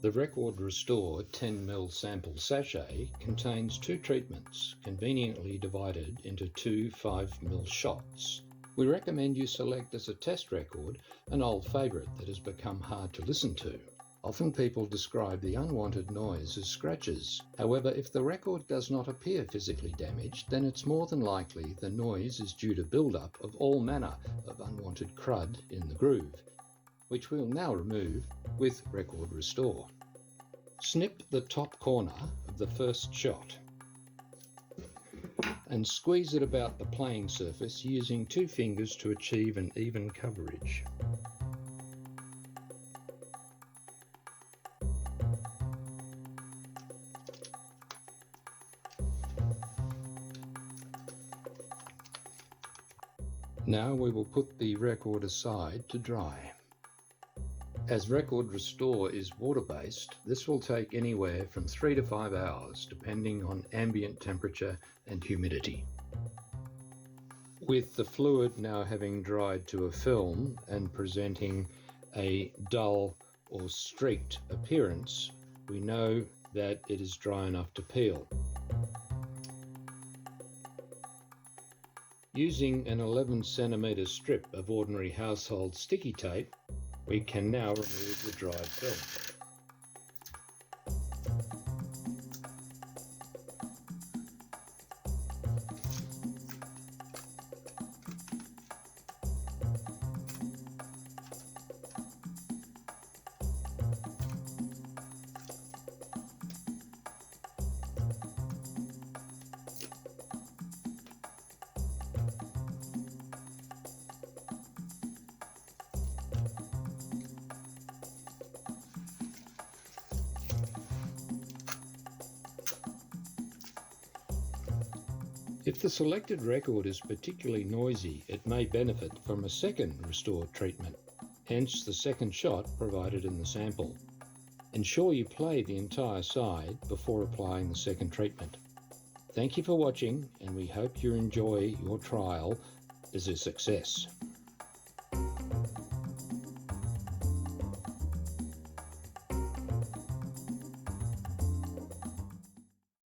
The Record Restore 10ml sample sachet contains 2 treatments, conveniently divided into 2 5ml shots. We recommend you select as a test record an old favourite that has become hard to listen to. Often people describe the unwanted noise as scratches. However, if the record does not appear physically damaged, then it's more than likely the noise is due to build-up of all manner of unwanted crud in the groove, which we'll now remove with Record Restore. Snip the top corner of the first shot and squeeze it about the playing surface using 2 fingers to achieve an even coverage. Now we will put the record aside to dry. As Record Restore is water-based, this will take anywhere from 3 to 5 hours depending on ambient temperature and humidity. With the fluid now having dried to a film and presenting a dull or streaked appearance, we know that it is dry enough to peel. Using an 11cm strip of ordinary household sticky tape, we can now remove the dried film. If the selected record is particularly noisy, it may benefit from a second Restore treatment, hence the second shot provided in the sample. Ensure you play the entire side before applying the second treatment. Thank you for watching, and we hope you enjoy your trial as a success.